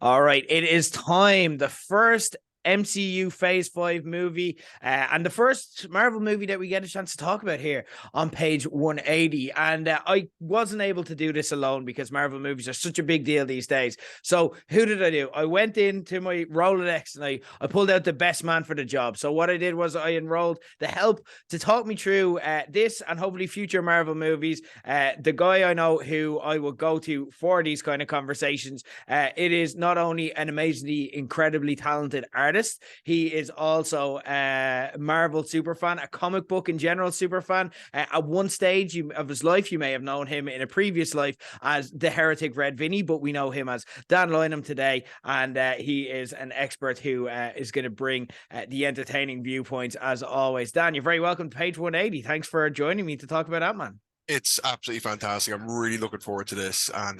All right, it is time. The first MCU Phase 5 movie and the first Marvel movie that we get a chance to talk about here on page 180. And I wasn't able to do this alone because Marvel movies are such a big deal these days. So who did I do? I went into my Rolodex and I pulled out the best man for the job. So what I did was I enrolled the help to talk me through this and hopefully future Marvel movies. The guy I know who I will go to for these kind of conversations. It is not only an amazingly, incredibly talented artist, he is also a Marvel superfan, a comic book in general superfan. At one stage of his life, you may have known him in a previous life as the Heretic Red Vinny, but we know him as Dan Lynam today, and he is an expert who is going to bring the entertaining viewpoints as always. Dan, you're very welcome to page 180. Thanks for joining me to talk about Ant-Man. It's absolutely fantastic. I'm really looking forward to this, and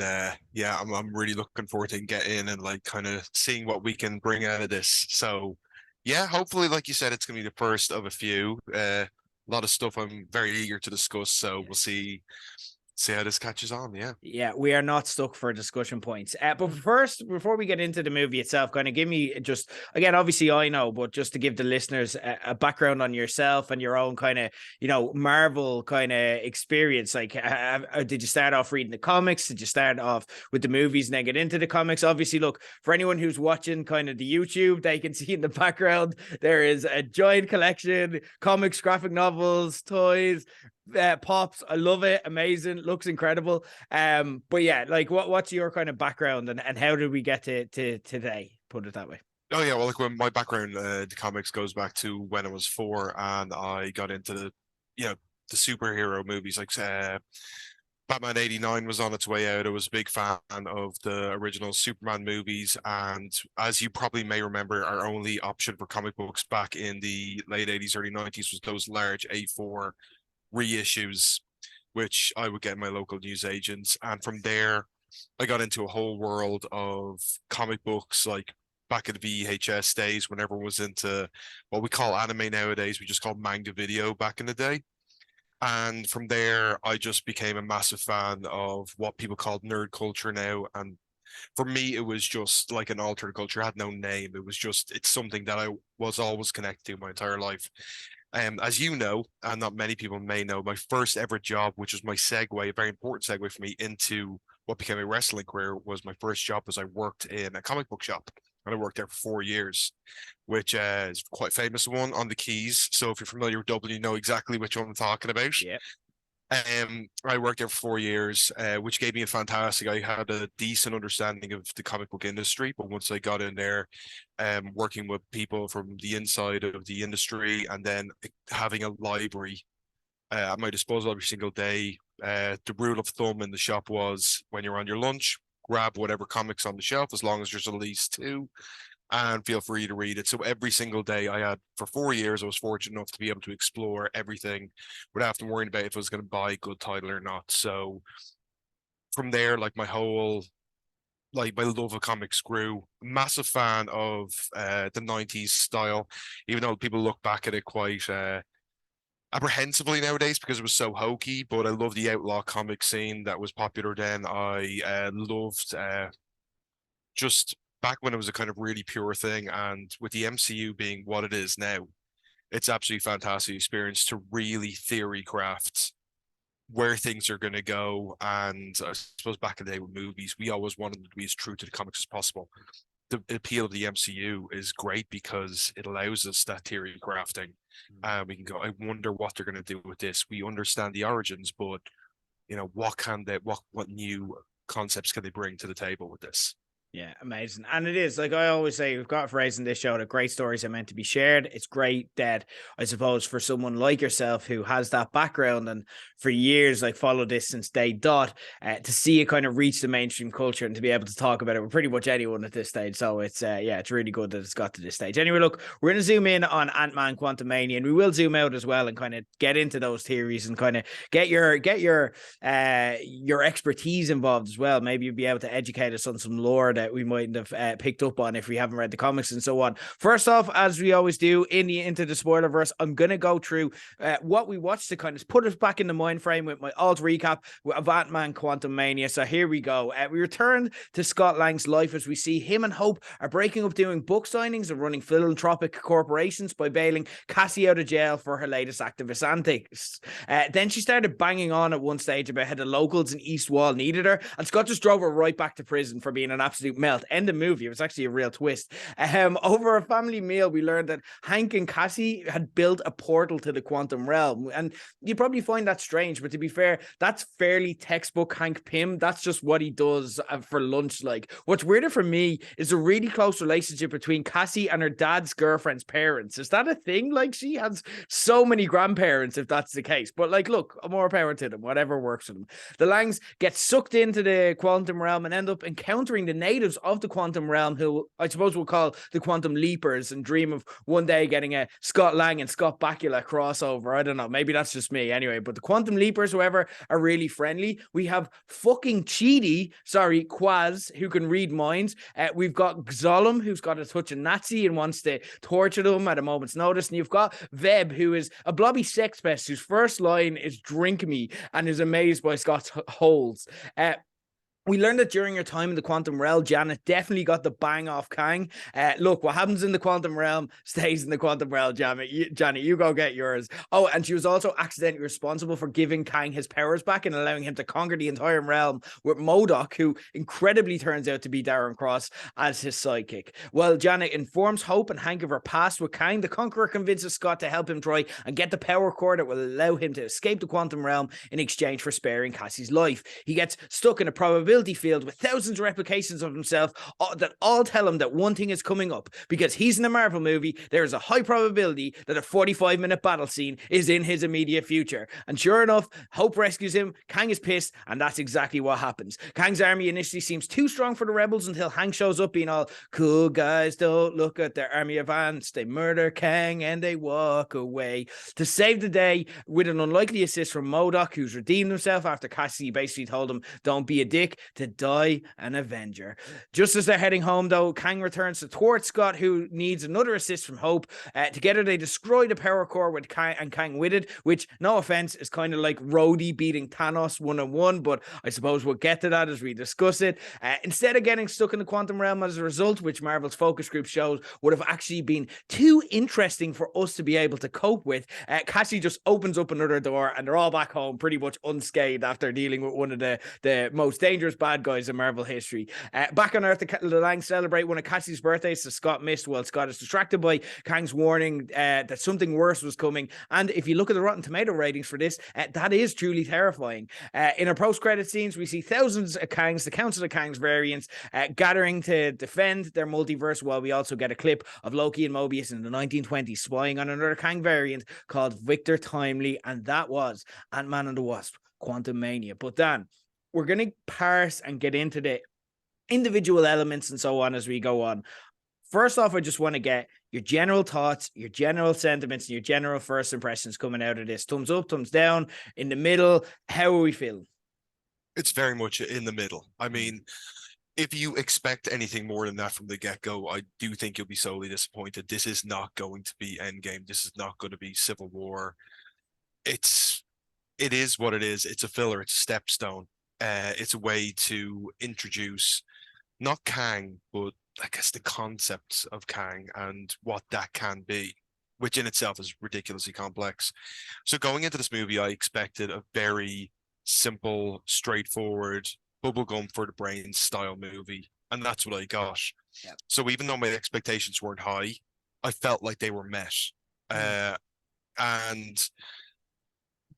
yeah, I'm really looking forward to getting in and like kind of seeing what we can bring out of this. So, yeah, hopefully, like you said, it's gonna be the first of a few. A lot of stuff I'm very eager to discuss. So we'll see how this catches on. Yeah, we are not stuck for discussion points. But first, before we get into the movie itself, kind of give me just, again, obviously I know, but just to give the listeners a background on yourself and your own kind of, Marvel kind of experience. Like, did you start off reading the comics? Did you start off with the movies and then get into the comics? Obviously, look, for anyone who's watching kind of the YouTube, they can see in the background, there is a giant collection, comics, graphic novels, toys, pops. I love it. Amazing. Looks incredible. But yeah, like what's your kind of background and how did we get to today? Put it that way. Oh yeah, well, like when my background, the comics goes back to when I was 4, and I got into the superhero movies like Batman '89 was on its way out. I was a big fan of the original Superman movies, and as you probably may remember, our only option for comic books back in the late '80s, early '90s was those large A4 reissues, which I would get in my local newsagents. And from there, I got into a whole world of comic books, like back in the VHS days when everyone was into what we call anime nowadays. We just called manga video back in the day. And from there, I just became a massive fan of what people call nerd culture now. And for me, it was just like an alternate culture. It had no name. It's something that I was always connected to my entire life. As you know, and not many people may know, my first ever job, which was my segue, a very important segue for me into what became a wrestling career, was my first job was I worked in a comic book shop. And I worked there for 4 years, which is quite famous one on the Keys. So if you're familiar with Dublin, you know exactly which one I'm talking about. Yeah. I worked there for 4 years, which gave me a fantastic. I had a decent understanding of the comic book industry, but once I got in there, working with people from the inside of the industry, and then having a library at my disposal every single day. The rule of thumb in the shop was when you're on your lunch, grab whatever comics on the shelf, as long as there's at least two, and feel free to read it. So every single day I had, for 4 years, I was fortunate enough to be able to explore everything without having to worry about if I was going to buy a good title or not. So from there, like my love of comics grew. Massive fan of the 90s style, even though people look back at it quite apprehensively nowadays because it was so hokey, but I love the outlaw comic scene that was popular then. I loved just back when it was a kind of really pure thing, and with the MCU being what it is now, it's absolutely fantastic experience to really theory craft where things are going to go. And I suppose back in the day with movies, we always wanted to be as true to the comics as possible. The appeal of the MCU is great because it allows us that theory crafting. We can go, I wonder what they're going to do with this. We understand the origins, but what new concepts can they bring to the table with this? Yeah, amazing. And it is, like I always say, we've got a phrase in this show that great stories are meant to be shared. It's great that, I suppose, for someone like yourself who has that background and for years, like, followed this since day dot, to see it kind of reach the mainstream culture and to be able to talk about it with pretty much anyone at this stage. So it's, it's really good that it's got to this stage. Anyway, look, we're going to zoom in on Ant-Man Quantumania, and we will zoom out as well and kind of get into those theories and kind of get your expertise involved as well. Maybe you'll be able to educate us on some lore that we mightn't have picked up on if we haven't read the comics and so on. First off, as we always do into the spoilerverse, I'm going to go through what we watched to kind of put us back in the mind frame with my alt recap of Ant-Man Quantumania. So here we go. We returned to Scott Lang's life as we see him and Hope are breaking up doing book signings and running philanthropic corporations by bailing Cassie out of jail for her latest activist antics. Then she started banging on at one stage about how the locals in East Wall needed her, and Scott just drove her right back to prison for being an absolute melt. End of movie. It was actually a real twist. Over a family meal, we learned that Hank and Cassie had built a portal to the quantum realm, and you probably find that strange, but to be fair, that's fairly textbook Hank Pym. That's just what he does for lunch. Like, what's weirder for me is a really close relationship between Cassie and her dad's girlfriend's parents. Is that a thing? Like, she has so many grandparents, if that's the case. But like, look, more power to them, whatever works for them. The Langs get sucked into the quantum realm and end up encountering the natives of the quantum realm, who I suppose we'll call the quantum leapers, and dream of one day getting a Scott Lang and Scott Bakula crossover. I don't know, maybe that's just me anyway. But the quantum leapers, however, are really friendly. We have fucking Quaz, who can read minds. We've got Xolum, who's got a touch of Nazi and wants to torture them at a moment's notice. And you've got Veb, who is a blobby sex pest whose first line is "drink me" and is amazed by Scott's holes. We learned that during your time in the quantum realm, Janet definitely got the bang off Kang. Look, what happens in the quantum realm stays in the quantum realm, Janet. You go get yours. Oh, and she was also accidentally responsible for giving Kang his powers back and allowing him to conquer the entire realm with MODOK, who incredibly turns out to be Darren Cross as his sidekick. Well, Janet informs Hope and Hank of her past with Kang. The Conqueror convinces Scott to help him try and get the power core that will allow him to escape the quantum realm in exchange for sparing Cassie's life. He gets stuck in a probability field with thousands of replications of himself that all tell him that one thing is coming up. Because he's in a Marvel movie, there is a high probability that a 45-minute battle scene is in his immediate future. And sure enough, Hope rescues him, Kang is pissed, and that's exactly what happens. Kang's army initially seems too strong for the rebels until Hank shows up being all, "Cool guys don't look at their army of ants, they murder Kang and they walk away," to save the day with an unlikely assist from MODOK, who's redeemed himself after Cassie basically told him, "Don't be a dick," to die an Avenger. Just as they're heading home, though, Kang returns to thwart Scott, who needs another assist from Hope. Together, they destroy the power core with Kang with it, which, no offense, is kind of like Rhodey beating Thanos 1-on-1, but I suppose we'll get to that as we discuss it. Instead of getting stuck in the quantum realm as a result, which Marvel's focus group shows would have actually been too interesting for us to be able to cope with, Cassie just opens up another door and they're all back home pretty much unscathed after dealing with one of the most dangerous bad guys in Marvel history. Back on Earth, the Langs celebrate one of Cassie's birthdays that Scott missed while Scott is distracted by Kang's warning that something worse was coming. And if you look at the Rotten Tomato ratings for this, that is truly terrifying. In our post-credit scenes, we see thousands of Kangs, the Council of Kangs variants, gathering to defend their multiverse, while we also get a clip of Loki and Mobius in the 1920s spying on another Kang variant called Victor Timely, and that was Ant-Man and the Wasp Quantumania. But Dan, we're going to parse and get into the individual elements and so on as we go on. First off, I just want to get your general thoughts, your general sentiments, and your general first impressions coming out of this. Thumbs up, thumbs down, in the middle. How are we feeling? It's very much in the middle. I mean, if you expect anything more than that from the get-go, I do think you'll be sorely disappointed. This is not going to be Endgame. This is not going to be Civil War. It is what it is. It's a filler. It's a stepstone. It's a way to introduce not Kang, but I guess the concepts of Kang and what that can be, which in itself is ridiculously complex. So going into this movie, I expected a very simple, straightforward, bubblegum for the brain style movie, and that's what I got. Yeah. So even though my expectations weren't high, I felt like they were met. And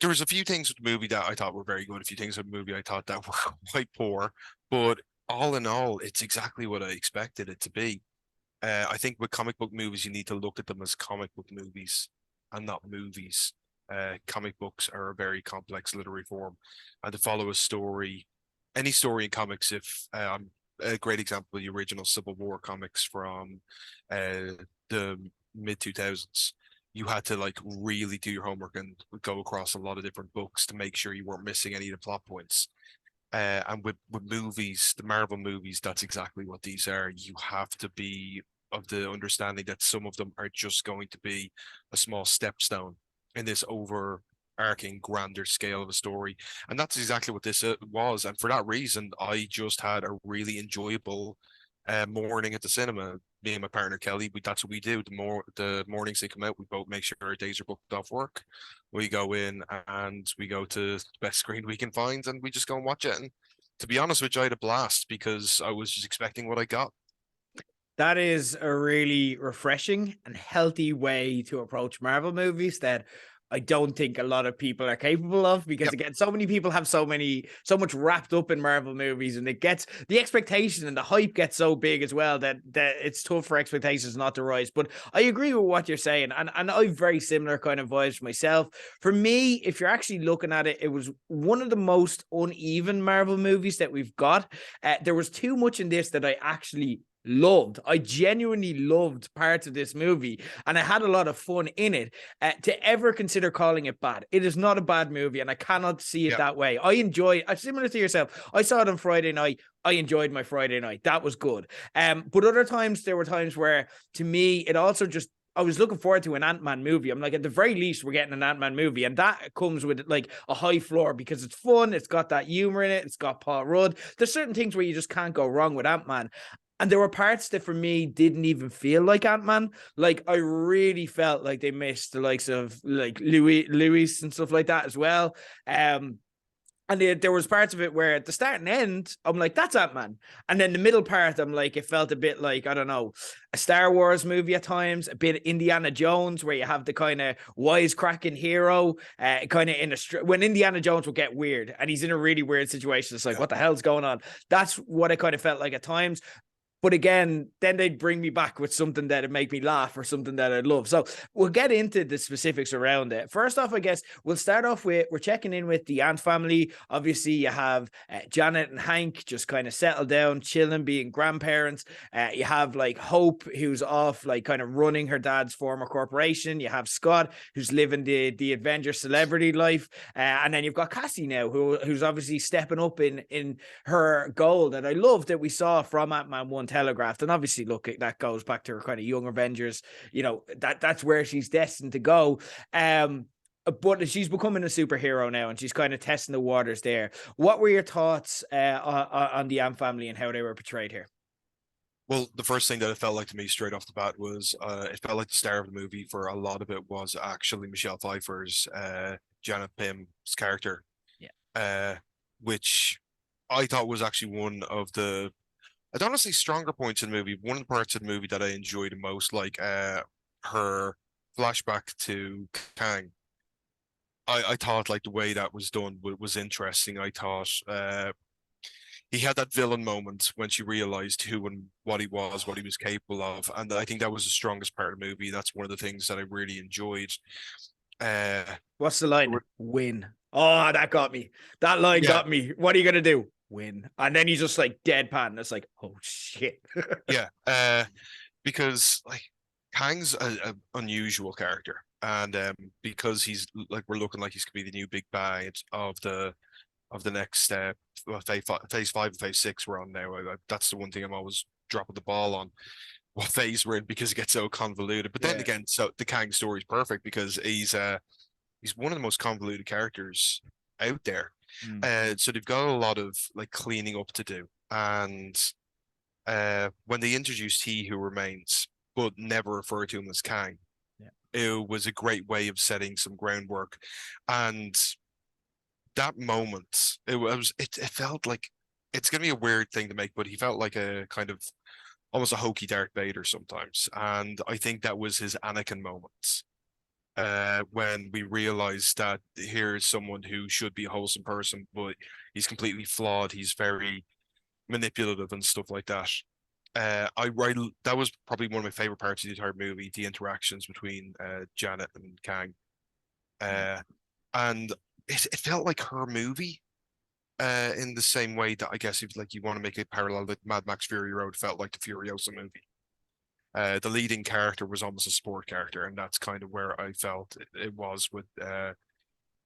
there was a few things with the movie that I thought were very good, a few things with the movie I thought that were quite poor, but all in all, it's exactly what I expected it to be. I think with comic book movies, you need to look at them as comic book movies and not movies. Comic books are a very complex literary form, and to follow a story, any story in comics, if a great example, the original Civil War comics from the mid-2000s, you had to like really do your homework and go across a lot of different books to make sure you weren't missing any of the plot points. And with movies, the Marvel movies, that's exactly what these are. You have to be of the understanding that some of them are just going to be a small stepstone in this overarching grander scale of a story. And that's exactly what this was. And for that reason, I just had a really enjoyable morning at the cinema. Me and my partner Kelly, that's what we do. The mornings they come out, we both make sure our days are booked off work. We go in and we go to the best screen we can find, and we just go and watch it. And to be honest with you, I had a blast because I was just expecting what I got. That is a really refreshing and healthy way to approach Marvel movies that I don't think a lot of people are capable of, because Yep. again, so many people have so much wrapped up in Marvel movies, and it gets the expectation and the hype gets so big as well that it's tough for expectations not to rise. But I agree with what you're saying, and I've very similar kind of vibes myself. For me, if you're actually looking at it, it was one of the most uneven Marvel movies that we've got. There was too much in this that I actually loved. I genuinely loved parts of this movie, and I had a lot of fun in it. To ever consider calling it bad, it is not a bad movie, and I cannot see it Yep. that way. I enjoy it. Similar to yourself, I saw it on Friday night. I enjoyed my Friday night. That was good. But other times, there were times where, to me, it also just, I was looking forward to an Ant-Man movie. I'm like, at the very least, we're getting an Ant-Man movie. And that comes with like a high floor because it's fun. It's got that humor in it. It's got Paul Rudd. There's certain things where you just can't go wrong with Ant-Man. And there were parts that for me didn't even feel like Ant-Man. Like, I really felt like they missed the likes of like Louis and stuff like that as well. And there was parts of it where at the start and end, I'm like, that's Ant-Man. And then the middle part, I'm like, it felt a bit like, I don't know, a Star Wars movie at times, a bit Indiana Jones, where you have the kind of wisecracking hero, kind of when Indiana Jones will get weird and he's in a really weird situation. It's like, Yeah. what the hell's going on? That's what it kind of felt like at times. But again, then they'd bring me back with something that'd make me laugh or something that I'd love. So we'll get into the specifics around it. First off, I guess we'll start off with, we're checking in with the Ant family. Obviously, you have Janet and Hank just kind of settled down, chilling, being grandparents. You have like Hope, who's off, like kind of running her dad's former corporation. You have Scott, who's living the Avenger celebrity life. And then you've got Cassie now, who's obviously stepping up in her goal that I love that we saw from Ant-Man 1 telegraphed. And obviously, look, that goes back to her kind of young Avengers, that's where she's destined to go. But she's becoming a superhero now, and she's kind of testing the waters there. What were your thoughts on the Ant family and how they were portrayed here? Well, the first thing that it felt like to me straight off the bat was it felt like the star of the movie for a lot of it was actually Michelle Pfeiffer's Janet Pym's character, Yeah. Which I thought was actually one of the, I don't want to say stronger points in the movie. One of the parts of the movie that I enjoyed the most, like her flashback to Kang. I thought like the way that was done was interesting. I thought he had that villain moment when she realized who and what he was capable of, and I think that was the strongest part of the movie. That's one of the things that I really enjoyed. Uh, What's the line? Win. Oh, that got me. That line yeah, got me. What are you gonna do? Win. And then he's just like deadpan. It's like, oh shit. yeah, because like Kang's a unusual character, and because he's like we're looking like he's gonna be the new big bad of the next phase five and phase six we're on now. That's the one thing I'm always dropping the ball on what phase we're in because it gets so convoluted. But then Yeah. again, so the Kang story is perfect because he's one of the most convoluted characters out there. Mm. So they've got a lot of like cleaning up to do. And when they introduced He Who Remains, but never refer to him as Kang, Yeah. it was a great way of setting some groundwork. And that moment, it felt like it's gonna be a weird thing to make, but he felt like a kind of almost a hokey Darth Vader sometimes. And I think that was his Anakin moment. When we realized that here's someone who should be a wholesome person, but he's completely flawed. He's very manipulative and stuff like that. That was probably one of my favorite parts of the entire movie, the interactions between Janet and Kang. Uh, and it felt like her movie, in the same way that I guess if like you want to make a parallel, like Mad Max Fury Road felt like the Furiosa movie. The leading character was almost a sport character, and that's kind of where I felt it was with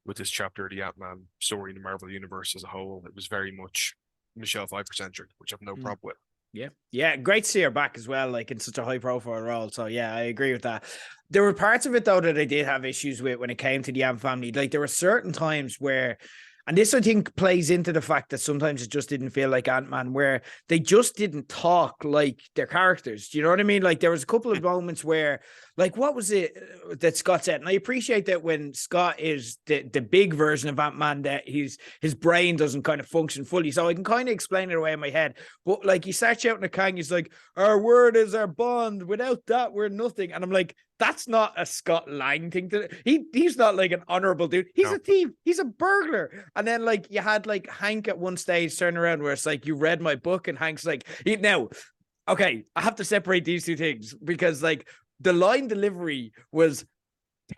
with this chapter of the Ant-Man story in the Marvel Universe as a whole. It was very much Michelle Pfeiffer centric, which I have no problem with. Yeah. Yeah. Great to see her back as well, like in such a high profile role. So yeah, I agree with that. There were parts of it though that I did have issues with when it came to the Ant family. Like there were certain times where, and this I think plays into the fact that sometimes it just didn't feel like Ant-Man, where they just didn't talk like their characters. Do you know what I mean? Like there was a couple of moments where, like, what was it that Scott said? And I appreciate that when Scott is the big version of Ant-Man, that his brain doesn't kind of function fully. So I can kind of explain it away in my head. But like he starts out in a Kang, he's like, our word is our bond. Without that, we're nothing. And I'm like, that's not a Scott Lang thing to he's not like an honorable dude. He's a thief. He's a burglar. And then like you had like Hank at one stage turn around where it's like, you read my book, and Hank's like, now, okay, I have to separate these two things because like the line delivery was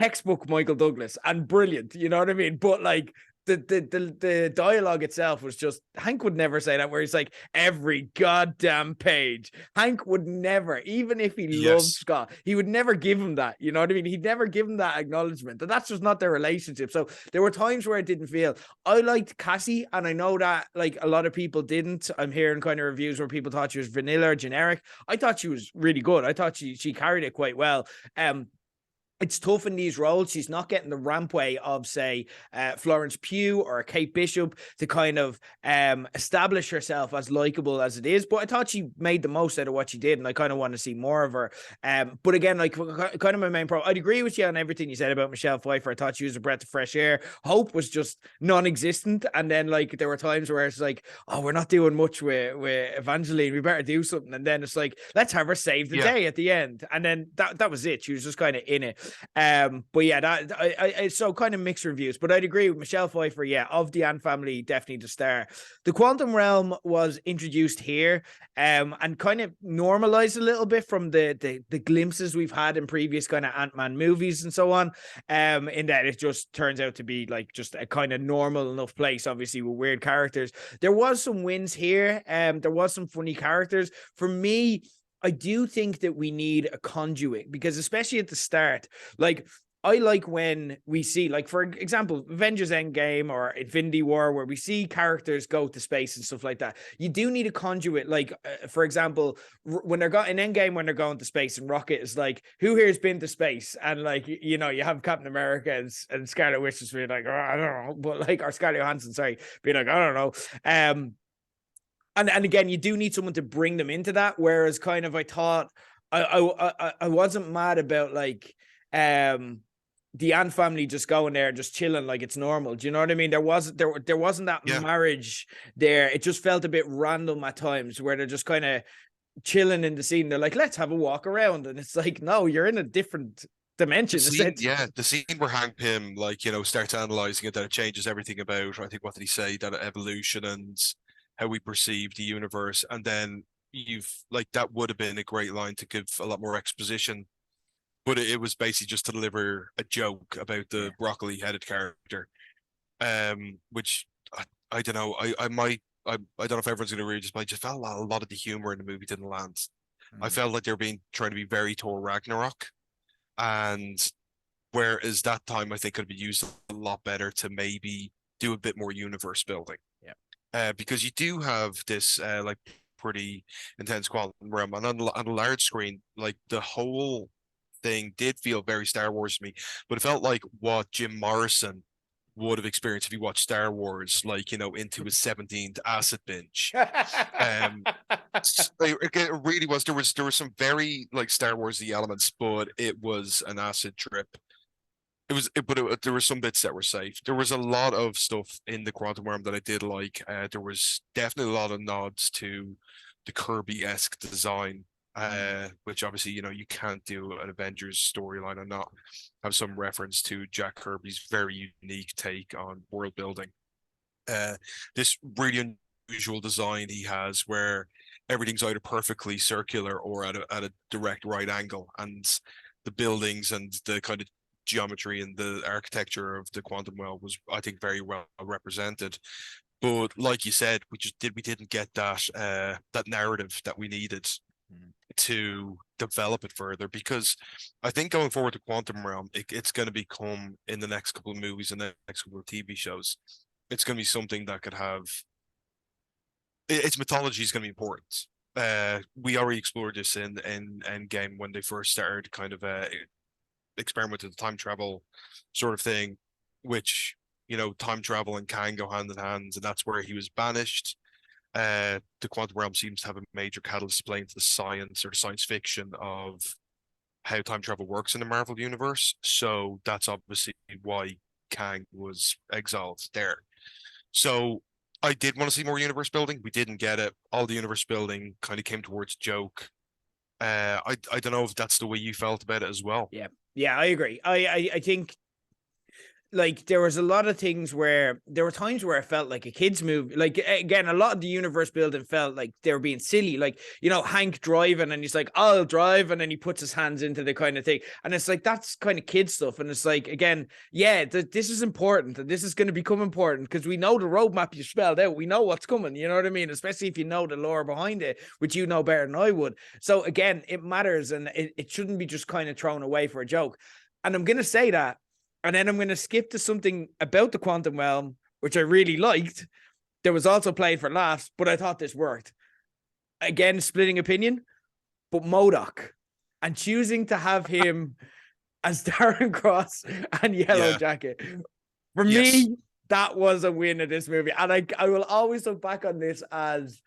textbook Michael Douglas and brilliant, you know what I mean? But like the dialogue itself was just, Hank would never say that, where he's like, every goddamn page. Hank would never, even if he loved Scott, he would never give him that, you know what I mean? He'd never give him that acknowledgement, and that's just not their relationship. So there were times where it didn't feel. I liked Cassie, and I know that like a lot of people didn't. I'm hearing kind of reviews where people thought she was vanilla or generic. I thought she was really good. I thought she carried it quite well. It's tough in these roles. She's not getting the rampway of, say, Florence Pugh or Kate Bishop to kind of establish herself as likable as it is. But I thought she made the most out of what she did, and I kind of want to see more of her. But again, like kind of my main problem, I'd agree with you on everything you said about Michelle Pfeiffer. I thought she was a breath of fresh air. Hope was just non-existent. And then like there were times where it's like, oh, we're not doing much with Evangeline. We better do something. And then it's like, let's have her save the day at the end. And then that was it. She was just kind of in it. But yeah, that I so kind of mixed reviews, but I'd agree with Michelle Pfeiffer. Yeah, of the Ant family, definitely the star. The Quantum Realm was introduced here, and kind of normalized a little bit from the glimpses we've had in previous kind of Ant-Man movies and so on. In that it just turns out to be like just a kind of normal enough place, obviously with weird characters. There was some wins here, there was some funny characters. For me, I do think that we need a conduit, because especially at the start, like I like when we see, like, for example, Avengers Endgame or Infinity War, where we see characters go to space and stuff like that. You do need a conduit. Like, for example, when they're in Endgame, when they're going to space, and Rocket is like, who here has been to space? And like, you know, you have Captain America and Scarlet Witch just being like, oh, I don't know, but like, or Scarlett Johansson, sorry, being like, I don't know. And again, you do need someone to bring them into that. Whereas kind of I thought I wasn't mad about like the Ant family just going there, just chilling like it's normal. Do you know what I mean? There wasn't that marriage there. It just felt a bit random at times, where they're just kind of chilling in the scene. They're like, let's have a walk around. And it's like, no, you're in a different dimension. The scene where Hank Pym, like, you know, starts analyzing it, that it changes everything about, I think, what did he say, that evolution and how we perceive the universe. And then you've like, that would have been a great line to give a lot more exposition, but it was basically just to deliver a joke about the broccoli headed character, which I don't know, I don't know if everyone's gonna agree, but I just felt a lot of the humor in the movie didn't land. I felt like they were trying to be very Thor Ragnarok, and whereas that time I think could be used a lot better to maybe do a bit more universe building. Because you do have this like pretty intense quantum realm, and on a large screen, like the whole thing did feel very Star Wars to me, but it felt like what Jim Morrison would have experienced if he watched Star Wars, like, you know, into his 17th acid binge. It really was. There was some very like Star Warsy elements, but it was an acid trip. There were some bits that were safe. There was a lot of stuff in the Quantum Realm that I did like. There was definitely a lot of nods to the Kirby-esque design, which obviously, you know, you can't do an Avengers storyline and not have some reference to Jack Kirby's very unique take on world building. This really unusual design he has, where everything's either perfectly circular or at a direct right angle, and the buildings and the kind of geometry and the architecture of the quantum well was, I think, very well represented. But like you said, we didn't get that that narrative that we needed to develop it further, because I think going forward to Quantum Realm, it's going to become, in the next couple of movies and the next couple of TV shows, it's going to be something that could have its mythology is going to be important. We already explored this in Endgame when they first started kind of experiment with the time travel sort of thing, which, time travel and Kang go hand in hand, and that's where he was banished. The quantum realm seems to have a major catalyst playing to the science or the science fiction of how time travel works in the Marvel universe. So that's obviously why Kang was exiled there. So I did want to see more universe building. We didn't get it. All the universe building kind of came towards joke. I don't know if that's the way you felt about it as well. Yeah, I agree. I think, like, there was a lot of things where there were times where I felt like a kid's movie. Like, again, a lot of the universe building felt like they were being silly. Like, Hank driving and he's like, I'll drive. And then he puts his hands into the kind of thing. And it's like, that's kind of kid stuff. And it's like, again, this is important. And this is going to become important because we know the roadmap you spelled out. We know what's coming. You know what I mean? Especially if you know the lore behind it, which you know better than I would. So again, it matters. And it shouldn't be just kind of thrown away for a joke. And I'm going to say that. And then I'm going to skip to something about the quantum realm, which I really liked. There was also played for laughs, but I thought this worked. Again, splitting opinion, but MODOK and choosing to have him as Darren Cross and Yellow Jacket. For me, that was a win of this movie. And I will always look back on this as...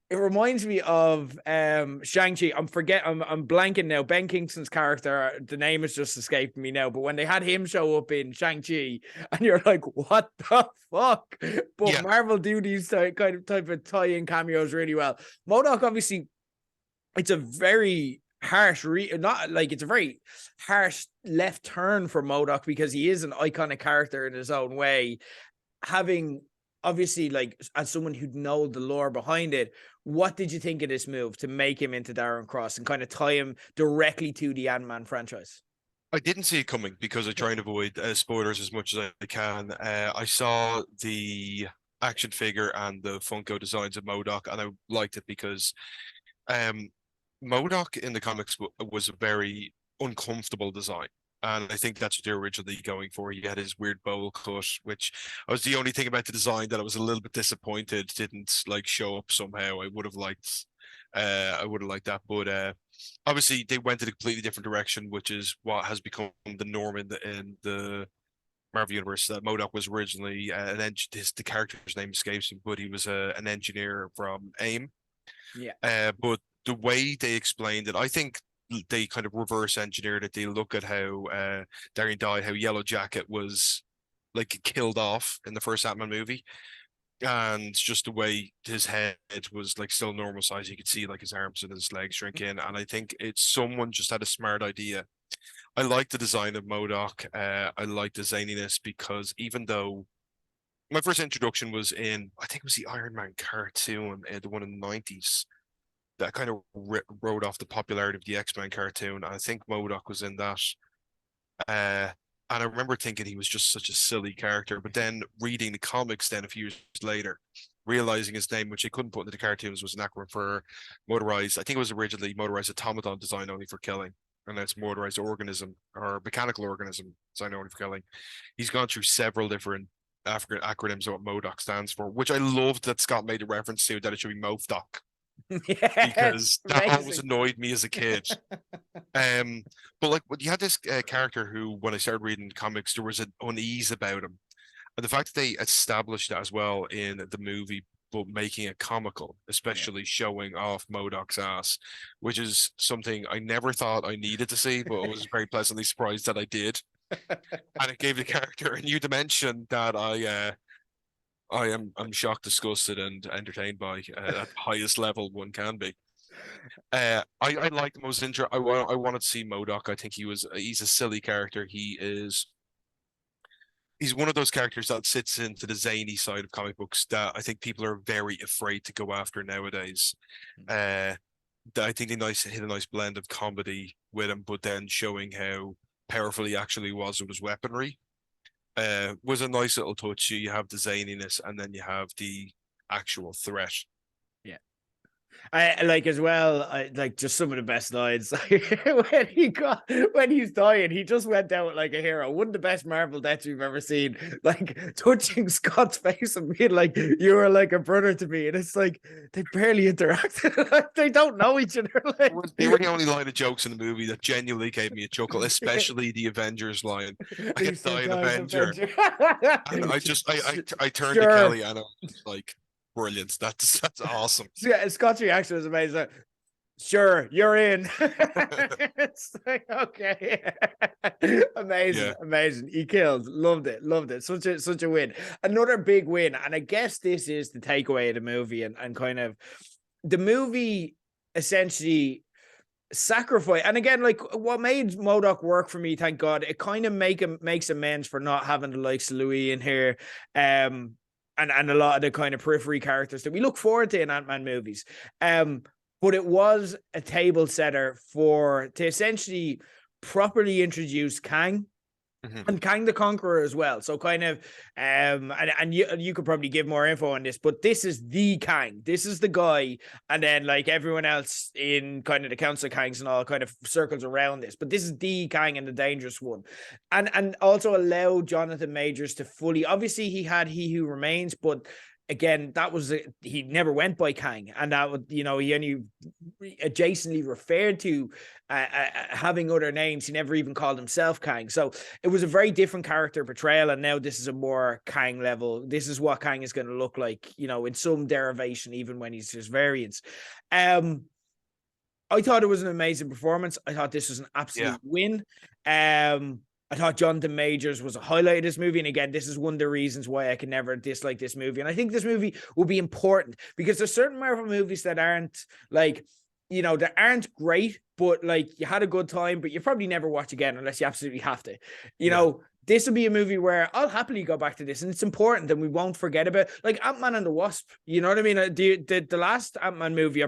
It reminds me of Shang-Chi. I'm blanking now. Ben Kingston's character, the name has just escaped me now. But when they had him show up in Shang-Chi, and you're like, what the fuck? But Marvel do these type of tie-in cameos really well. MODOK, obviously, it's a very harsh, it's a very harsh left turn for MODOK because he is an iconic character in his own way. Having... Obviously, like, as someone who'd know the lore behind it, what did you think of this move to make him into Darren Cross and kind of tie him directly to the Ant-Man franchise? I didn't see it coming because I try and avoid spoilers as much as I can. I saw the action figure and the Funko designs of MODOK, and I liked it because MODOK in the comics was a very uncomfortable design. And I think that's what they're originally going for. He had his weird bowl cut, which I was the only thing about the design that I was a little bit disappointed didn't like show up somehow. I would have liked that. But obviously they went in a completely different direction, which is what has become the norm in the Marvel Universe. That MODOK was originally the character's name escapes me, but he was an engineer from AIM. But the way they explained it, I think they kind of reverse engineered it. They look at how Darian died, how Yellow Jacket was like killed off in the first Ant-Man movie, and just the way his head was like still normal size, you could see like his arms and his legs shrink in. And I think it's someone just had a smart idea. I like the design of MODOK. I like the zaniness because even though my first introduction was in, I think it was the Iron Man cartoon, the one in the 90s. That kind of rode off the popularity of the X-Men cartoon. I think MODOK was in that. And I remember thinking he was just such a silly character. But then reading the comics then a few years later, realizing his name, which they couldn't put into the cartoons, was an acronym for motorized. I think it was originally motorized automaton designed only for killing. And that's motorized organism or mechanical organism designed only for killing. He's gone through several different acronyms of what MODOK stands for, which I loved that Scott made a reference to, that it should be MOFDOC. Because that always annoyed me as a kid. But like, you had this character who, when I started reading comics, there was an unease about him, and the fact that they established that as well in the movie, but making it comical, especially showing off MODOK's ass, which is something I never thought I needed to see, but I was very pleasantly surprised that I did, and it gave the character a new dimension that I'm shocked, disgusted, and entertained by at the highest level one can be. I like the most intro. I wanted to see MODOK. I think he's a silly character. He's one of those characters that sits into the zany side of comic books that I think people are very afraid to go after nowadays. I think they hit a nice blend of comedy with him, but then showing how powerful he actually was with his weaponry. Was a nice little touch. You have the zaniness and then you have the actual threat. I like as well. I like just some of the best lines when he's dying. He just went out like a hero. One of the best Marvel deaths you've ever seen. Like touching Scott's face and being like, "You are like a brother to me," and it's like they barely interacted. Like they don't know each other. Like They were the only line of jokes in the movie that genuinely gave me a chuckle, especially the Avengers line. I he can said, die an "Dying Avenger. Avenger." And I just I turned to Sure. Kelly and I was like, brilliant. That's awesome. Yeah, Scott's reaction was amazing. Sure, you're in. It's like, okay. Amazing, Yeah. amazing. He killed. Loved it. Loved it. Such a win. Another big win. And I guess this is the takeaway of the movie and kind of the movie essentially sacrifice. And again, like what made MODOK work for me, thank God, it kind of makes amends for not having the likes of Louis in here. And a lot of the kind of periphery characters that we look forward to in Ant-Man movies. But it was a table setter to essentially properly introduce Kang and Kang the Conqueror as well. So kind of, and you could probably give more info on this, but this is the Kang. This is the guy, and then like everyone else in kind of the Council of Kangs and all kind of circles around this. But this is the Kang and the dangerous one, and also allow Jonathan Majors to fully. Obviously, he had He Who Remains, but again, he never went by Kang, and that would he only adjacently referred to having other names. He never even called himself Kang, so it was a very different character portrayal. And now this is a more Kang level. This is what Kang is going to look like, in some derivation, even when he's his variants. I thought it was an amazing performance. I thought this was an absolute win. I thought Jonathan Majors was a highlight of this movie. And again, this is one of the reasons why I can never dislike this movie. And I think this movie will be important because there's certain Marvel movies that aren't like, that aren't great, but like you had a good time, but you probably never watch again unless you absolutely have to. This will be a movie where I'll happily go back to this, and it's important, and we won't forget about like Ant-Man and the Wasp. You know what I mean? The last Ant-Man movie,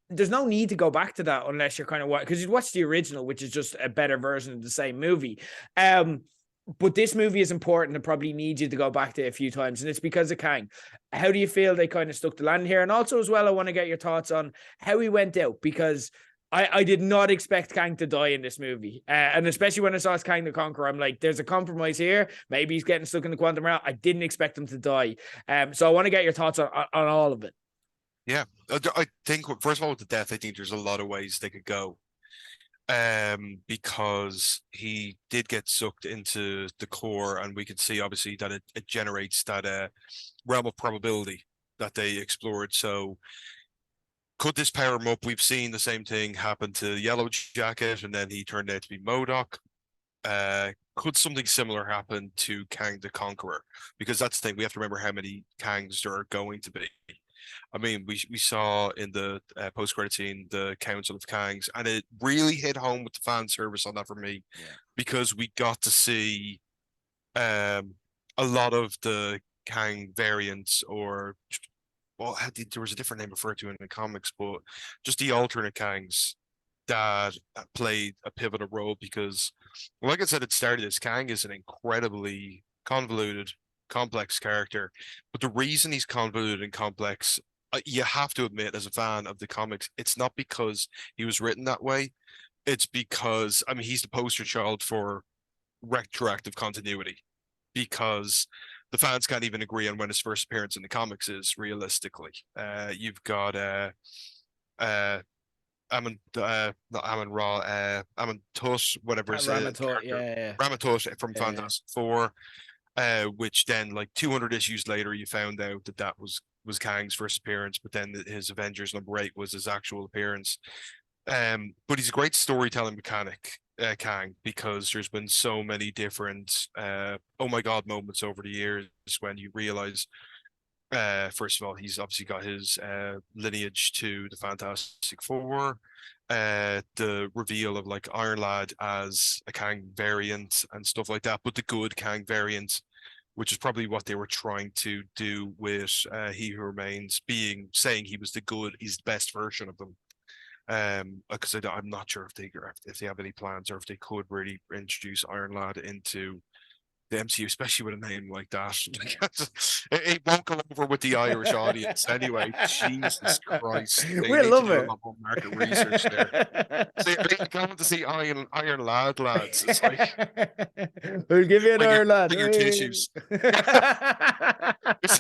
there's no need to go back to that unless you're kind of because you watch the original, which is just a better version of the same movie. But this movie is important and probably needs you to go back to it a few times, and it's because of Kang. How do you feel they kind of stuck the land here? And also as well, I want to get your thoughts on how he went out, because I did not expect Kang to die in this movie. And especially when I saw Kang the Conqueror, I'm like, there's a compromise here. Maybe he's getting stuck in the quantum realm. I didn't expect him to die. So I want to get your thoughts on all of it. Yeah. I think, first of all, with the death, I think there's a lot of ways they could go. Because he did get sucked into the core, and we can see obviously that it generates that realm of probability that they explored. So could this power him up? We've seen the same thing happen to Yellow Jacket, and then he turned out to be MODOK. Could something similar happen to Kang the Conqueror? Because that's the thing, we have to remember how many Kangs there are going to be. I mean, we saw in the post-credit scene the Council of Kangs, and it really hit home with the fan service on that for me, because we got to see a lot of the Kang variants, or there was a different name referred to in the comics, but just the alternate Kangs that played a pivotal role. Because, like I said, it started as Kang is an incredibly convoluted, complex character, but the reason he's convoluted and complex, you have to admit, as a fan of the comics, it's not because he was written that way. It's because, I mean, he's the poster child for retroactive continuity, because the fans can't even agree on when his first appearance in the comics is, realistically. You've got not Amon Ra, Amon Tut, whatever his character, Yeah. Ramatut from Fantastic Four, which then, like 200 issues later, you found out that was Kang's first appearance, but then his Avengers #8 was his actual appearance. But he's a great storytelling mechanic, Kang, because there's been so many different oh my god moments over the years when you realize, first of all, he's obviously got his lineage to the Fantastic Four, the reveal of like Iron Lad as a Kang variant and stuff like that, but the good Kang variant, which is probably what they were trying to do with He Who Remains, saying he was he's the best version of them. Because I'm not sure if they have any plans, or if they could really introduce Iron Lad into the MCU, especially with a name like that. It won't go over with the Irish audience anyway. Jesus Christ, they We need to love do a it. lot more market research there. See, they going to see Iron Lad, lads. It's like We'll give you an bring your Ireland. bring your tissues. There's,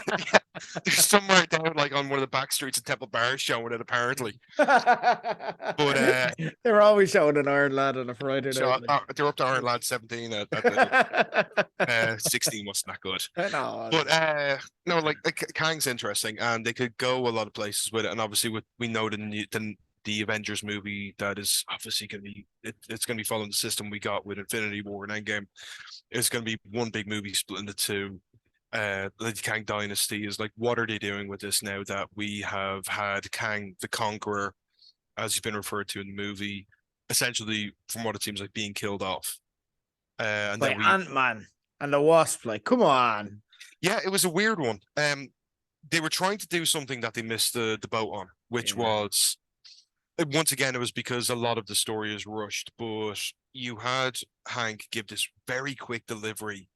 there's somewhere down like on one of the back streets in Temple Bar showing it apparently. But They're always showing an Iron Lad on a Friday so night. they're up to Iron Lad 17 at the 16 wasn't that good. No, But no, like Kang's interesting, and they could go a lot of places with it. And obviously, we know the Avengers movie that is obviously going to be it's going to be following the system we got with Infinity War and Endgame. It's going to be one big movie split into two. The Kang Dynasty is like, what are they doing with this now that we have had Kang the Conqueror, as he's been referred to in the movie, essentially, from what it seems like, being killed off. And by then Ant-Man and the Wasp. Like, come on. yeah, it was a weird one. They were trying to do something that they missed the boat on, which was once again, it was because a lot of the story is rushed, but you had Hank give this very quick delivery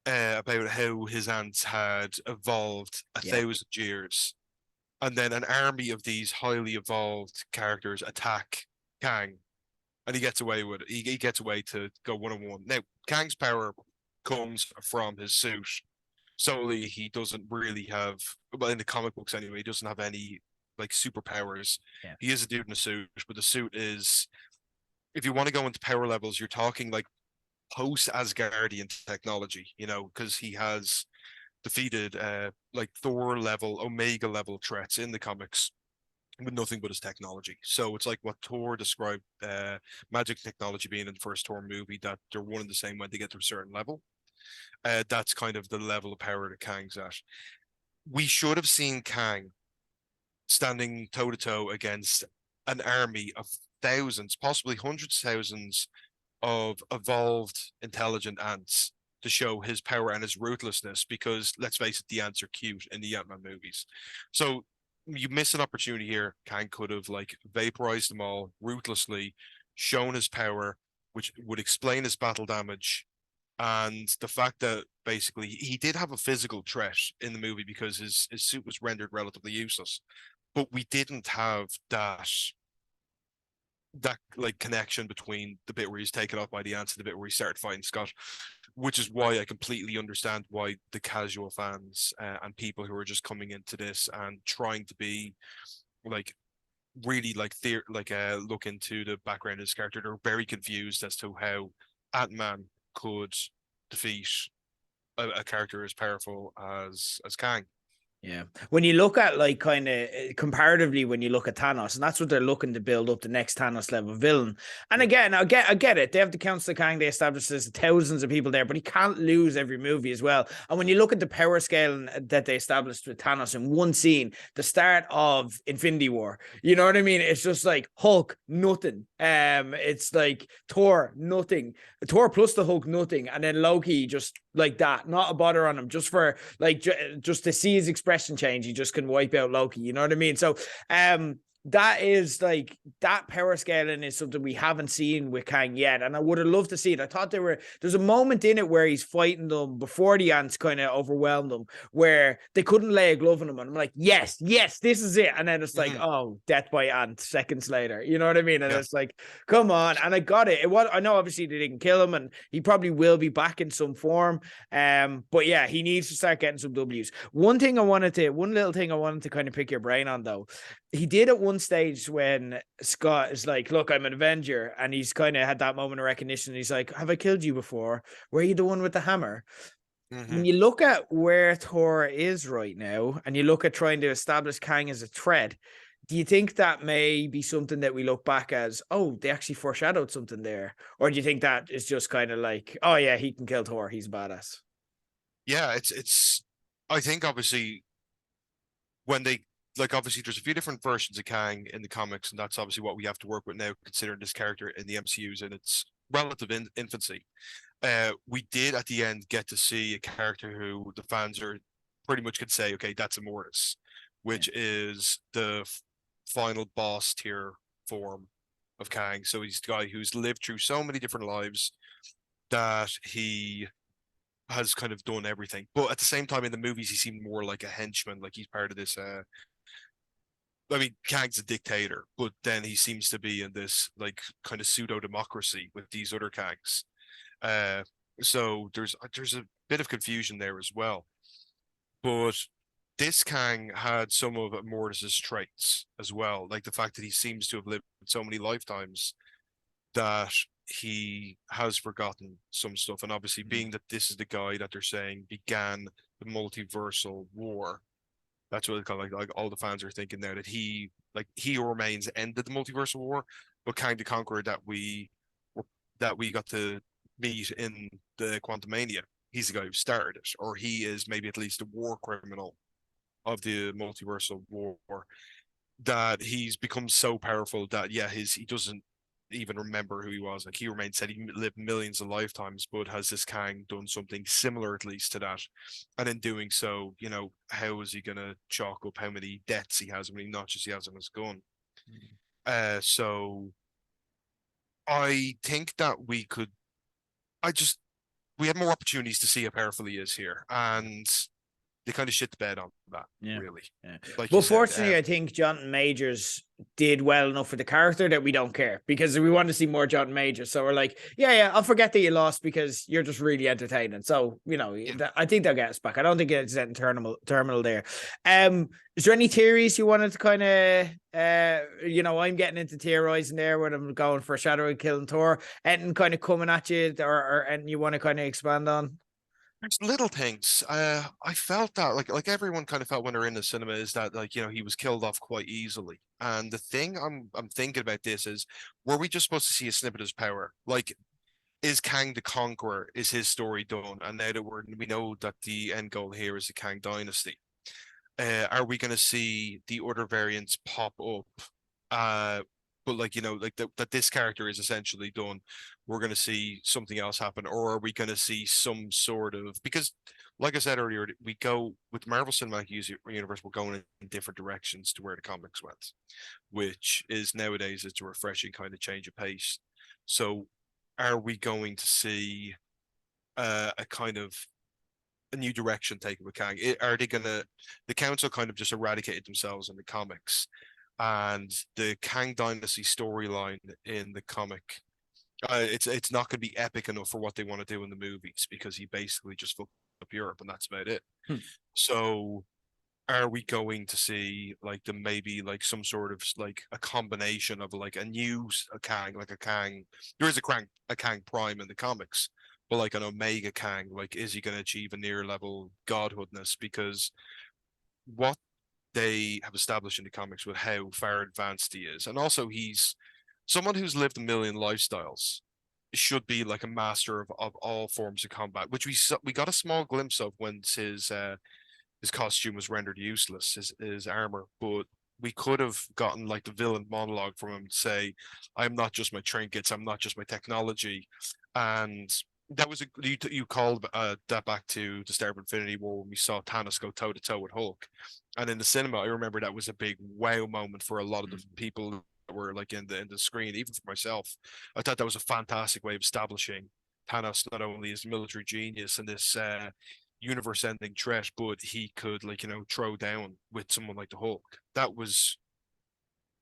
about how his ants had evolved 1,000 years, and then an army of these highly evolved characters attack Kang, and he gets away with it. He gets away to go 1-on-1. Now, Kang's power comes from his suit solely. He doesn't really have, well, in the comic books anyway, he doesn't have any like superpowers. He is a dude in a suit, but the suit is, if you want to go into power levels, you're talking like post Asgardian technology, you know, because he has defeated like Thor level, Omega level threats in the comics with nothing but his technology. So it's like what Thor described magic technology being in the first Thor movie, that they're one and the same when they get to a certain level. That's kind of the level of power that Kang's at. We should have seen Kang standing toe to toe against an army of thousands, possibly hundreds of thousands of evolved intelligent ants to show his power and his ruthlessness, because let's face it, the ants are cute in the Ant-Man movies. So you miss an opportunity here. Kang could have like vaporized them all ruthlessly, shown his power, which would explain his battle damage, and the fact that basically he did have a physical threat in the movie because his suit was rendered relatively useless, but we didn't have that like connection between the bit where he's taken off by the ants and the bit where he started fighting Scott, which is why I completely understand why the casual fans and people who are just coming into this and trying to be like really like look into the background of this character, they're very confused as to how Ant-Man could defeat a character as powerful as Kang. Yeah. When you look at like kind of comparatively, when you look at Thanos, and that's what they're looking to build up the next Thanos level villain. And again, I get it. They have the Council of Kang. They established there's thousands of people there, but he can't lose every movie as well. And when you look at the power scale that they established with Thanos in one scene, the start of Infinity War, you know what I mean? It's just like Hulk, nothing. It's like Thor, nothing. Thor plus the Hulk, nothing. And then Loki, just like that, not a bother on him, just for like just to see his expression change, he just can wipe out Loki, you know what I mean? So that is like, that power scaling is something we haven't seen with Kang yet, and I would have loved to see it. I thought there's a moment in it where he's fighting them before the ants kind of overwhelmed them, where they couldn't lay a glove on him, and I'm like, yes, this is it. And then it's like, oh, death by ant seconds later, you know what I mean? And it's like, come on. And I got it. I know obviously they didn't kill him, and he probably will be back in some form, but yeah, he needs to start getting some W's. One little thing I wanted to kind of pick your brain on, though. He did at one stage when Scott is like, look, I'm an Avenger. And he's kind of had that moment of recognition. He's like, have I killed you before? Were you the one with the hammer? When you look at where Thor is right now, and you look at trying to establish Kang as a threat, do you think that may be something that we look back as, oh, they actually foreshadowed something there? Or do you think that is just kind of like, oh yeah, he can kill Thor, he's badass? Yeah, it's I think obviously when they obviously there's a few different versions of Kang in the comics, and that's obviously what we have to work with now, considering this character in the MCU's in its relative infancy. We did at the end get to see a character who the fans are pretty much could say, okay, that's Immortus, which is the final boss tier form of Kang. So he's the guy who's lived through so many different lives that he has kind of done everything. But at the same time, in the movies, he seemed more like a henchman, like he's part of this. I mean, Kang's a dictator, but then he seems to be in this like kind of pseudo democracy with these other Kangs. Uh, so there's a bit of confusion there as well. But this Kang had some of Mortis's traits as well, like the fact that he seems to have lived so many lifetimes that he has forgotten some stuff. And obviously, being that this is the guy that they're saying began the multiversal war, that's what it's kind of like all the fans are thinking now that he remains ended the multiversal war, but Kang the Conqueror that we got to meet in the Quantumania, he's the guy who started it, or he is maybe at least a war criminal of the multiversal war, that he's become so powerful that he doesn't even remember who he was. Like he remains said he lived millions of lifetimes, but has this Kang done something similar at least to that? And in doing so, how is he gonna chalk up how many deaths he has, how many notches he has on his gun? So I think that we have more opportunities to see how powerful he is here, and they kind of shit the bed on that, really. Yeah. Like but fortunately, I think Jonathan Majors did well enough for the character that we don't care, because we want to see more Jonathan Majors. So we're like, yeah, I'll forget that you lost because you're just really entertaining. So, I think they'll get us back. I don't think it's in terminal there. Is there any theories you wanted to kind of, I'm getting into theorizing there when I'm going for Shadow killing Thor, and kind of coming at you, or and you want to kind of expand on? There's little things. I felt that like everyone kind of felt when they're in the cinema is that he was killed off quite easily. And the thing I'm thinking about this is, were we just supposed to see a snippet of his power? Like, is Kang the Conqueror, is his story done? And now that we know that the end goal here is the Kang dynasty, are we going to see the other variants pop up? But that this character is essentially done. We're going to see something else happen, or are we going to see some sort of, because like I said earlier, we go with Marvel Cinematic Universe, we're going in different directions to where the comics went, which is nowadays it's a refreshing kind of change of pace. So are we going to see a kind of a new direction taken with Kang? Are they gonna, the council kind of just eradicated themselves in the comics, and the Kang Dynasty storyline in the comic, it's not going to be epic enough for what they want to do in the movies, because he basically just fucked up Europe and that's about it. So are we going to see maybe some sort of like a combination of like a Kang, like a Kang? There is a Kang Prime in the comics, but like an Omega Kang, like is he going to achieve a near level godhoodness? Because what they have established in the comics with how far advanced he is, and also he's someone who's lived a million lifestyles, should be like a master of all forms of combat, which we got a small glimpse of when his costume was rendered useless, his armor. But we could have gotten like the villain monologue from him to say, I'm not just my trinkets, I'm not just my technology. And that was you called that back to the start of Infinity War when we saw Thanos go toe to toe with Hulk. And in the cinema, I remember that was a big wow moment for a lot of the people that were like in the screen, even for myself. I thought that was a fantastic way of establishing Thanos not only as a military genius and this universe-ending threat, but he could throw down with someone like the Hulk. That was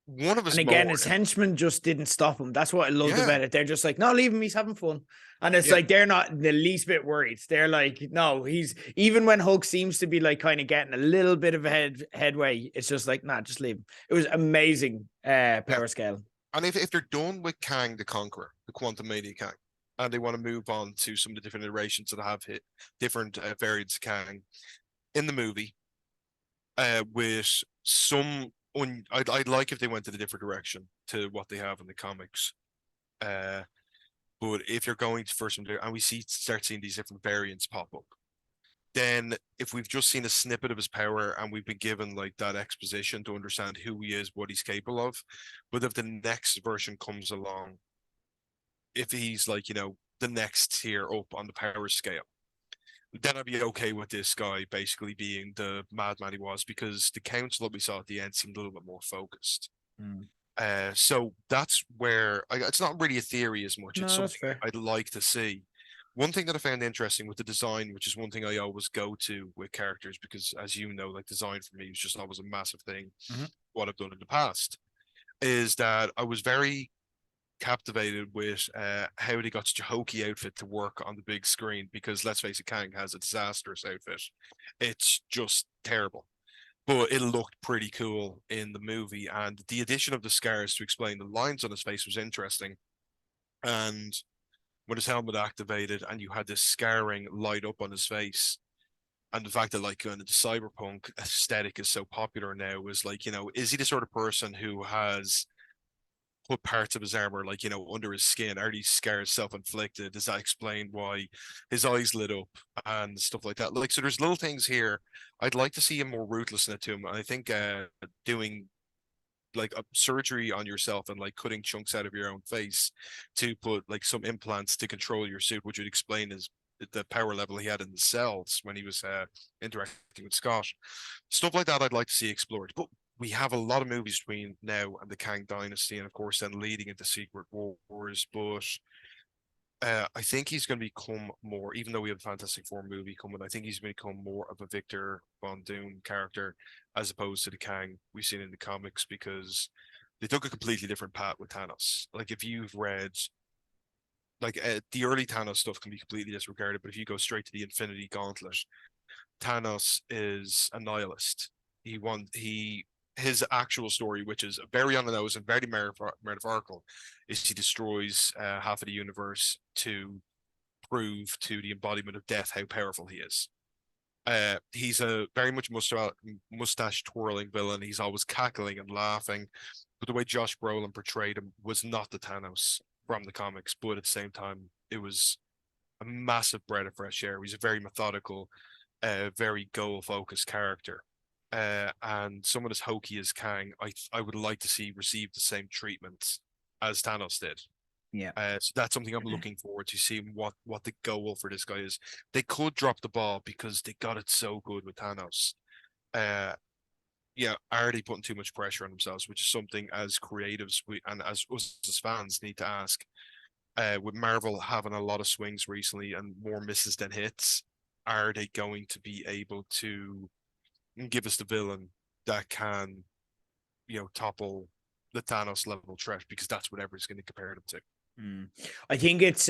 one of his And again, more. his henchmen just didn't stop him. That's what I loved about it. They're just like, no, leave him. He's having fun. And it's like, they're not the least bit worried. They're like, no, even when Hulk seems to be like kind of getting a little bit of a headway, it's just like, nah, just leave him. It was amazing power scale. And if they're done with Kang the Conqueror, the Quantumania Kang, and they want to move on to some of the different iterations that have hit different variants of Kang in the movie, with some I'd like if they went in a different direction to what they have in the comics. But if you're going to first and we start seeing these different variants pop up, then if we've just seen a snippet of his power and we've been given like that exposition to understand who he is, what he's capable of, but if the next version comes along, if he's like, the next tier up on the power scale, then I'd be okay with this guy basically being the madman he was, because the council that we saw at the end seemed a little bit more focused. So that's where it's not really a theory as much. It's something I'd like to see. One thing that I found interesting with the design, which is one thing I always go to with characters, because as you know, like design for me is just always a massive thing, Mhm. what I've done in the past, is that I was very captivated with how they got such a hokey outfit to work on the big screen, because let's face it, Kang has a disastrous outfit. It's just terrible. But it looked pretty cool in the movie, and the addition of the scars to explain the lines on his face was interesting. And when his helmet activated and you had this scarring light up on his face, and the fact that like kind of the cyberpunk aesthetic is so popular now, is like, is he the sort of person who has put parts of his armor like, under his skin? Are these scars self-inflicted? Does that explain why his eyes lit up and stuff like that? Like, so there's little things here. I'd like to see him more ruthless in it to him. I think doing like a surgery on yourself and like cutting chunks out of your own face to put like some implants to control your suit, which would explain his the power level he had in the cells when he was interacting with Scott. Stuff like that I'd like to see explored. But we have a lot of movies between now and the Kang Dynasty, and of course then leading into Secret Wars. But I think he's going to become more, even though we have a Fantastic Four movie coming, I think he's going to become more of a Victor Von Doom character as opposed to the Kang we've seen in the comics, because they took a completely different path with Thanos. Like if you've read, like the early Thanos stuff can be completely disregarded, but if you go straight to the Infinity Gauntlet, Thanos is a nihilist. He his actual story, which is very on the nose and very metaphorical, is he destroys half of the universe to prove to the embodiment of death how powerful he is. He's a very much mustache twirling villain. He's always cackling and laughing. But the way Josh Brolin portrayed him was not the Thanos from the comics, but at the same time, it was a massive breath of fresh air. He's a very methodical, very goal focused character. And someone as hokey as Kang, I would like to see receive the same treatment as Thanos did. Yeah. So that's something I'm looking forward to seeing what the goal for this guy is. They could drop the ball because they got it so good with Thanos. Uh, yeah, are they putting too much pressure on themselves? Which is something as creatives and as us as fans need to ask. With Marvel having a lot of swings recently and more misses than hits, are they going to be able to give us the villain that can, topple the Thanos level threat? Because that's what everyone's going to compare them to. I think it's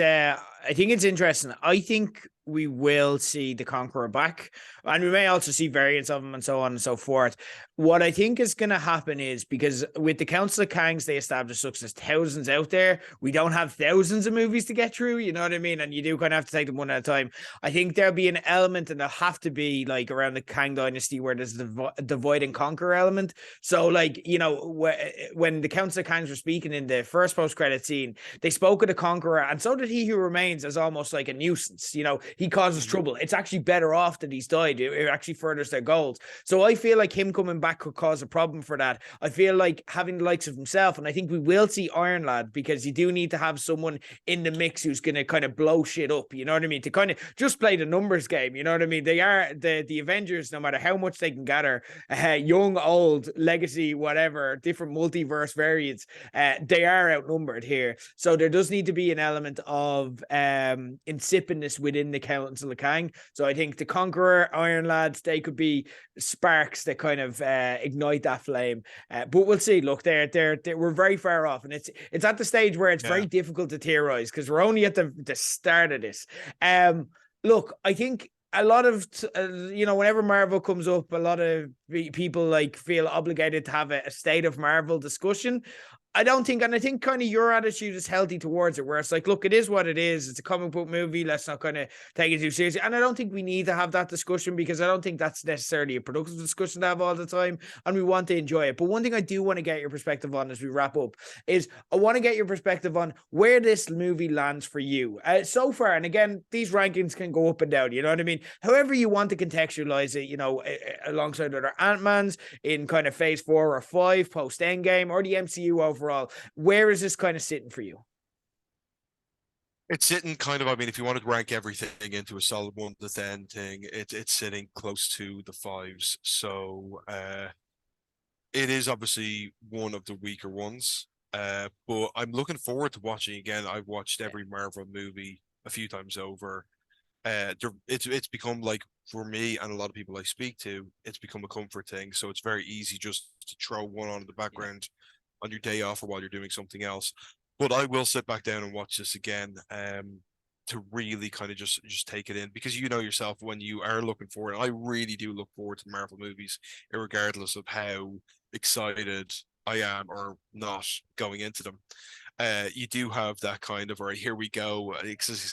interesting. I think we will see the Conqueror back, and we may also see variants of him and so on and so forth. What I think is going to happen is, because with the Council of Kangs, they established there's thousands out there. We don't have thousands of movies to get through, you know what I mean? And you do kind of have to take them one at a time. I think there'll be an element, and there'll have to be like around the Kang Dynasty, where there's the divide and conquer element. So like, when the Council of Kangs were speaking in the first post-credit scene, they spoke of the Conqueror, and so did He Who Remains, as almost like a nuisance. He causes trouble. It's actually better off that he's died. It actually furthers their goals. So I feel like him coming back could cause a problem for that. I feel like having the likes of himself, and I think we will see Iron Lad, because you do need to have someone in the mix who's going to kind of blow shit up, you know what I mean? To kind of just play the numbers game, you know what I mean? They are the Avengers, no matter how much they can gather, young, old, legacy, whatever, different multiverse variants, they are outnumbered here. So there does need to be an element of insipidness within the Council of Kang. So I think the Conqueror, Iron Lads, they could be sparks that kind of ignite that flame. But we'll see. Look, we're very far off, and it's at the stage where it's very difficult to theorize, because we're only at the start of this. Look, I think a lot of whenever Marvel comes up, a lot of people like feel obligated to have a state of Marvel discussion. I don't think, and I think kind of your attitude is healthy towards it, where it's like, look, it is what it is. It's a comic book movie. Let's not kind of take it too seriously. And I don't think we need to have that discussion, because I don't think that's necessarily a productive discussion to have all the time, and we want to enjoy it. But one thing I do want to get your perspective on as we wrap up is, I want to get your perspective on where this movie lands for you so far. And again, these rankings can go up and down, you know what I mean? However you want to contextualize it, alongside other Ant-Mans in kind of phase 4 or 5 post Endgame, or the MCU overall. Where is this kind of sitting for you? It's sitting kind of, I mean, if you wanted to rank everything into a solid 1 to 10 thing, it's sitting close to the 5s. So it is obviously one of the weaker ones. But I'm looking forward to watching again. I've watched every Marvel movie a few times over. It's become like, for me and a lot of people I speak to, it's become a comfort thing. So it's very easy just to throw one on in the background on your day off or while you're doing something else. But I will sit back down and watch this again, to really kind of just take it in, because you know yourself, when you are looking forward, I really do look forward to Marvel movies, regardless of how excited I am or not going into them. You do have that kind of, all right, here we go,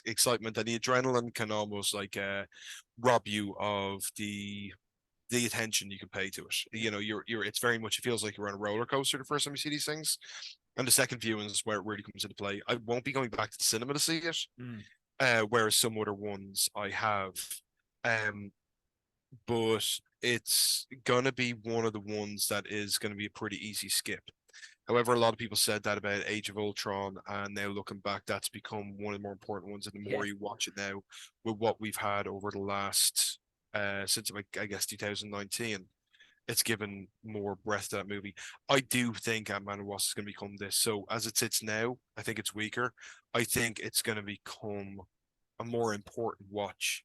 excitement, and the adrenaline can almost like rob you of the attention you can pay to it. You know, it's very much, it feels like you're on a roller coaster the first time you see these things, and the second viewing is where it really comes into play. I won't be going back to the cinema to see it, whereas some other ones I have. But it's gonna be one of the ones that is gonna be a pretty easy skip. However, a lot of people said that about Age of Ultron, and now looking back, that's become one of the more important ones. And the more you watch it now, with what we've had over the last since I guess 2019, it's given more breath to that movie. I do think Ant-Man and Wasp is going to become this. So as it sits now, I think it's weaker. I think it's going to become a more important watch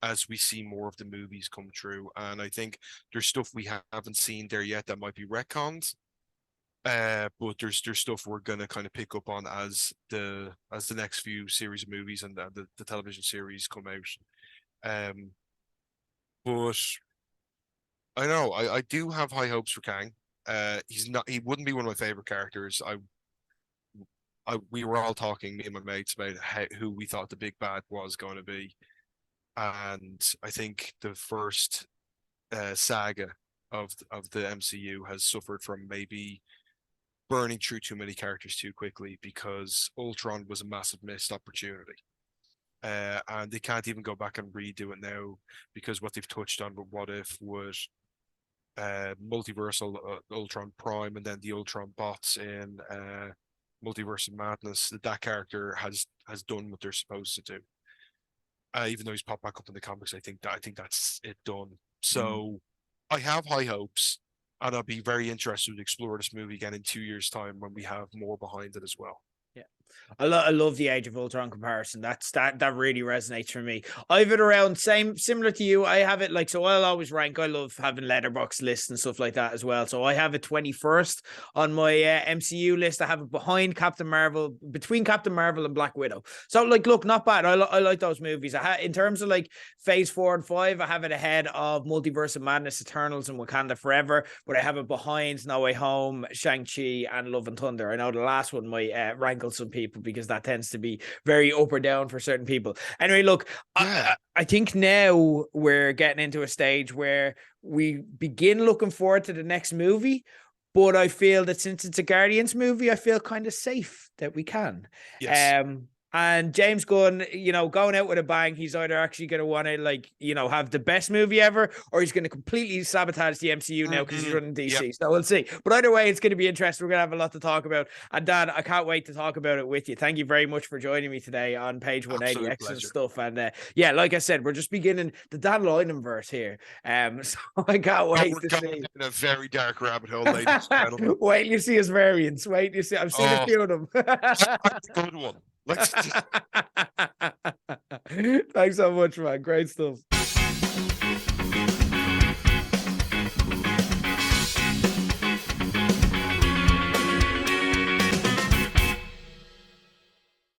as we see more of the movies come through. And I think there's stuff we haven't seen there yet that might be retcons. But there's stuff we're gonna kind of pick up on as the next few series of movies and the television series come out. But I know I do have high hopes for Kang. He wouldn't be one of my favorite characters. We were all talking, me and my mates, about who we thought the big bad was going to be, and I think the first saga of the MCU has suffered from maybe burning through too many characters too quickly, because Ultron was a massive missed opportunity. And they can't even go back and redo it now, because what they've touched on with What If was multiversal Ultron Prime, and then the Ultron bots in Multiverse of Madness. That character has done what they're supposed to do. Even though he's popped back up in the comics, I think that's it done. So I have high hopes. And I'll be very interested to explore this movie again in 2 years' time when we have more behind it as well. Yeah, I love the Age of Ultron comparison. That really resonates for me. I have it around similar to you. I have it like, so I'll always rank. I love having letterbox lists and stuff like that as well. So I have it 21st on my MCU list. I have it behind Captain Marvel, between Captain Marvel and Black Widow. So like, look, not bad. I like those movies. In terms of like Phase 4 and 5, I have it ahead of Multiverse of Madness, Eternals, and Wakanda Forever. But I have it behind No Way Home, Shang-Chi, and Love and Thunder. I know the last one might rankle some people, because that tends to be very up or down for certain people. Anyway, look, I think now we're getting into a stage where we begin looking forward to the next movie, but I feel that since it's a Guardians movie, I feel kind of safe that we can. Yes. And James Gunn, you know, going out with a bang, he's either actually going to want to, like, you know, have the best movie ever, or he's going to completely sabotage the MCU now because he's running DC. Yep. So we'll see. But either way, it's going to be interesting. We're going to have a lot to talk about. And Dan, I can't wait to talk about it with you. Thank you very much for joining me today on page 180. Absolute excellent pleasure. Stuff. And yeah, like I said, we're just beginning the Dan Lynam verse here. So I can't wait to see. In a very dark rabbit hole, ladies and gentlemen. Wait till you see his variants. Wait till you see. I've seen a few of them. Good one. Thanks so much, man. Great stuff.